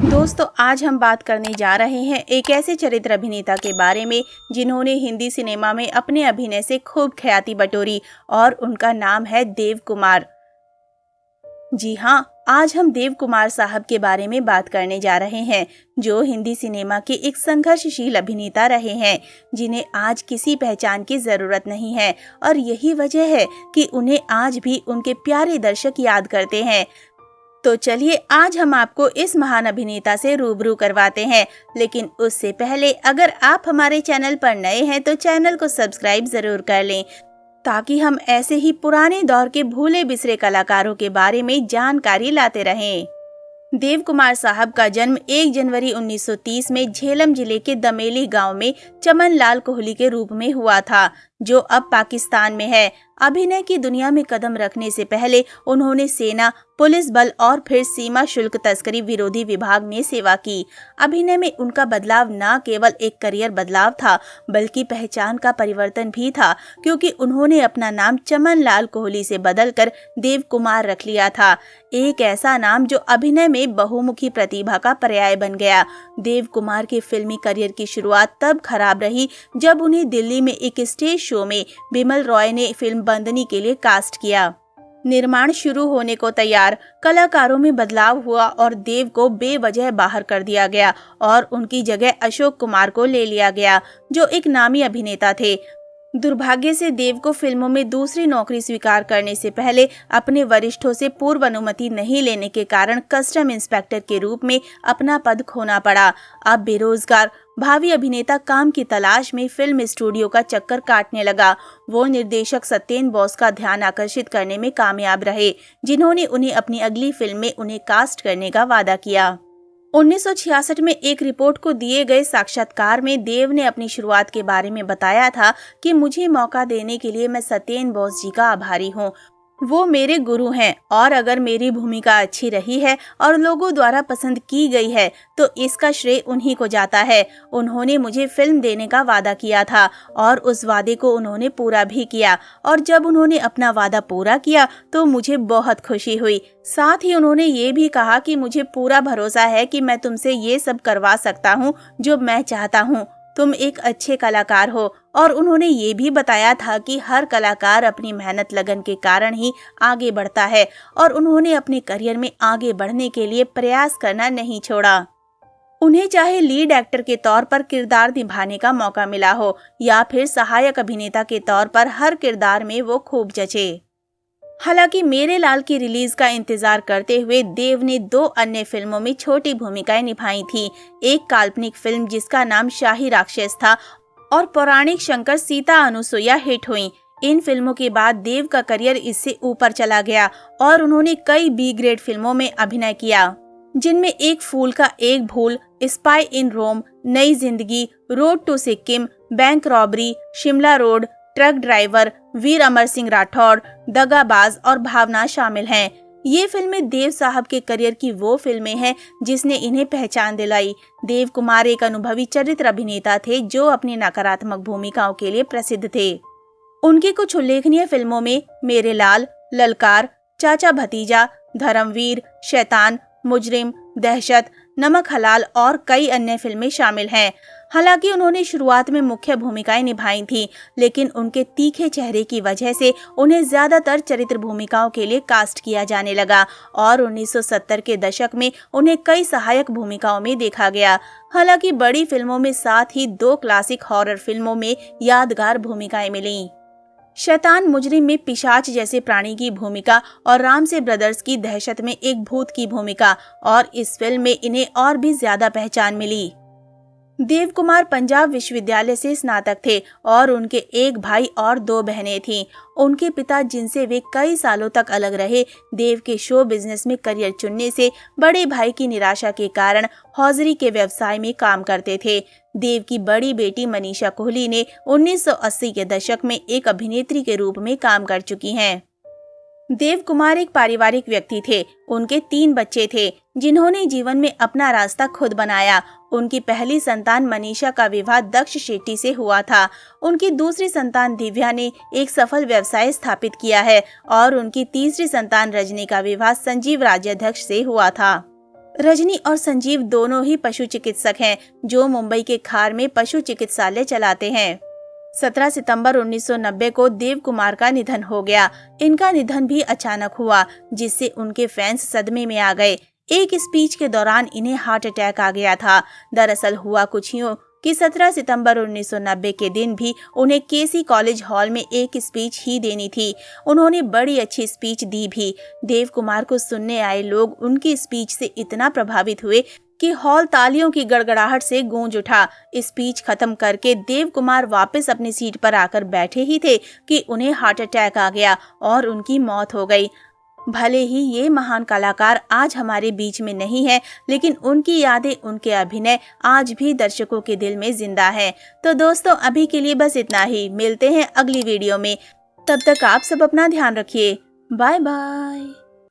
दोस्तों, आज हम बात करने जा रहे हैं एक ऐसे चरित्र अभिनेता के बारे में जिन्होंने हिंदी सिनेमा में अपने अभिनय से खूब ख्याति बटोरी और उनका नाम है देव कुमार। जी हाँ, आज हम देव कुमार साहब के बारे में बात करने जा रहे हैं, जो हिंदी सिनेमा के एक संघर्षशील अभिनेता रहे हैं, जिन्हें आज किसी पहचान की जरूरत नहीं है और यही वजह है कि उन्हें आज भी उनके प्यारे दर्शक याद करते हैं। तो चलिए आज हम आपको इस महान अभिनेता से रूबरू करवाते हैं, लेकिन उससे पहले अगर आप हमारे चैनल पर नए हैं तो चैनल को सब्सक्राइब जरूर कर लें, ताकि हम ऐसे ही पुराने दौर के भूले बिसरे कलाकारों के बारे में जानकारी लाते रहें। देव कुमार साहब का जन्म 1 जनवरी 1930 में झेलम जिले के दमेली गांव में चमन लाल कोहली के रूप में हुआ था, जो अब पाकिस्तान में है। अभिनय की दुनिया में कदम रखने से पहले उन्होंने सेना, पुलिस बल और फिर सीमा शुल्क तस्करी विरोधी विभाग में सेवा की। अभिनय में उनका बदलाव न केवल एक करियर बदलाव था, बल्कि पहचान का परिवर्तन भी था, क्योंकि उन्होंने अपना नाम चमन लाल कोहली से बदलकर देव कुमार रख लिया था। एक ऐसा नाम जो अभिनय में बहुमुखी प्रतिभा का पर्याय बन गया। देव कुमार के फिल्मी करियर की शुरुआत तब खराब रही जब उन्हें दिल्ली में एक स्टेज शो में बिमल रॉय ने फिल्म बंदनी के लिए कास्ट किया। निर्माण शुरू होने को तैयार, कलाकारों में बदलाव हुआ और देव को बेवजह बाहर कर दिया गया और उनकी जगह अशोक कुमार को ले लिया गया, जो एक नामी अभिनेता थे। दुर्भाग्य से देव को फिल्मों में दूसरी नौकरी स्वीकार करने से पहले अपने वरिष्ठों से पूर्व अनुमति नहीं लेने के कारण कस्टम इंस्पेक्टर के रूप में अपना पद खोना पड़ा। अब बेरोजगार भावी अभिनेता काम की तलाश में फिल्म स्टूडियो का चक्कर काटने लगा। वो निर्देशक सत्येन बोस का ध्यान आकर्षित करने में कामयाब रहे, जिन्होंने उन्हें अपनी अगली फिल्म में उन्हें कास्ट करने का वादा किया। 1966 में एक रिपोर्ट को दिए गए साक्षात्कार में देव ने अपनी शुरुआत के बारे में बताया था कि मुझे मौका देने के लिए मैं सत्येन बोस जी का आभारी हूँ। वो मेरे गुरु हैं और अगर मेरी भूमिका अच्छी रही है और लोगों द्वारा पसंद की गई है तो इसका श्रेय उन्हीं को जाता है। उन्होंने मुझे फिल्म देने का वादा किया था और उस वादे को उन्होंने पूरा भी किया, और जब उन्होंने अपना वादा पूरा किया तो मुझे बहुत खुशी हुई। साथ ही उन्होंने ये भी कहा कि मुझे पूरा भरोसा है कि मैं तुमसे ये सब करवा सकता हूँ जो मैं चाहता हूँ। तुम एक अच्छे कलाकार हो। और उन्होंने ये भी बताया था कि हर कलाकार अपनी मेहनत लगन के कारण ही आगे बढ़ता है, और उन्होंने अपने करियर में आगे बढ़ने के लिए प्रयास करना नहीं छोड़ा। उन्हें चाहे लीड एक्टर के तौर पर किरदार निभाने का मौका मिला हो या फिर सहायक अभिनेता के तौर पर हर किरदार में वो खूब जचे। हालांकि मेरे लाल की रिलीज का इंतजार करते हुए देव ने 2 अन्य फिल्मों में छोटी भूमिकाएं निभाई थी। एक काल्पनिक फिल्म जिसका नाम शाही राक्षस था और पौराणिक शंकर सीता अनुसुईया हिट हुई। इन फिल्मों के बाद देव का करियर इससे ऊपर चला गया और उन्होंने कई बी ग्रेड फिल्मों में अभिनय किया, जिनमें एक फूल का एक भूल, spy in Rome, Nai Zindagi, road to Sikkim, bank robbery, Shimla road, truck driver, Veer Amar Singh Rathore, Dagabaaz और भावना शामिल हैं। ये फिल्में देव साहब के करियर की वो फिल्में हैं जिसने इन्हें पहचान दिलाई। देव कुमार एक अनुभवी चरित्र अभिनेता थे जो अपनी नकारात्मक भूमिकाओं के लिए प्रसिद्ध थे। उनकी कुछ उल्लेखनीय फिल्मों में मेरे लाल, ललकार, चाचा भतीजा, धर्मवीर, शैतान, मुजरिम, दहशत, नमक हलाल और कई अन्य फिल्में शामिल हैं। हालांकि उन्होंने शुरुआत में मुख्य भूमिकाएं निभाई थीं, लेकिन उनके तीखे चेहरे की वजह से उन्हें ज्यादातर चरित्र भूमिकाओं के लिए कास्ट किया जाने लगा और 1970 के दशक में उन्हें कई सहायक भूमिकाओं में देखा गया। हालांकि बड़ी फिल्मों में साथ ही 2 क्लासिक हॉरर फिल्मों में यादगार भूमिकाएं मिलीं। शैतान मुजरिम में पिशाच जैसे प्राणी की भूमिका और रामसे ब्रदर्स की दहशत में एक भूत की भूमिका, और इस फिल्म में इन्हें और भी ज्यादा पहचान मिली। देव कुमार पंजाब विश्वविद्यालय से स्नातक थे और उनके एक भाई और 2 बहनें थीं। उनके पिता, जिनसे वे कई सालों तक अलग रहे, देव के शो बिजनेस में करियर चुनने से बड़े भाई की निराशा के कारण हौजरी के व्यवसाय में काम करते थे। देव की बड़ी बेटी मनीषा कोहली ने 1980 के दशक में एक अभिनेत्री के रूप में काम कर चुकी हैं। देव कुमार एक पारिवारिक व्यक्ति थे। उनके 3 बच्चे थे जिन्होंने जीवन में अपना रास्ता खुद बनाया। उनकी पहली संतान मनीषा का विवाह दक्ष शेट्टी से हुआ था। उनकी दूसरी संतान दिव्या ने एक सफल व्यवसाय स्थापित किया है और उनकी तीसरी संतान रजनी का विवाह संजीव राज्याध्यक्ष से हुआ था। रजनी और संजीव दोनों ही पशु चिकित्सक हैं जो मुंबई के खार में पशु चिकित्सालय चलाते हैं। 17 सितंबर 1990 को देव कुमार का निधन हो गया। इनका निधन भी अचानक हुआ, जिससे उनके फैंस सदमे में आ गए। एक स्पीच के दौरान इन्हें हार्ट अटैक आ गया था। दरअसल हुआ कुछ यूं कि 17 सितंबर 1990 के दिन भी उन्हें केसी कॉलेज हॉल में एक स्पीच ही देनी थी। उन्होंने बड़ी अच्छी स्पीच दी भी। देव कुमार को सुनने आए लोग उनकी स्पीच से इतना प्रभावित हुए कि हॉल तालियों की गड़गड़ाहट से गूंज उठा। स्पीच खत्म करके देव कुमार वापस अपनी सीट पर आकर बैठे ही थे कि उन्हें हार्ट अटैक आ गया और उनकी मौत हो गई। भले ही ये महान कलाकार आज हमारे बीच में नहीं है, लेकिन उनकी यादें, उनके अभिनय आज भी दर्शकों के दिल में जिंदा है। तो दोस्तों, अभी के लिए बस इतना ही। मिलते हैं अगली वीडियो में। तब तक आप सब अपना ध्यान रखिए। Bye bye.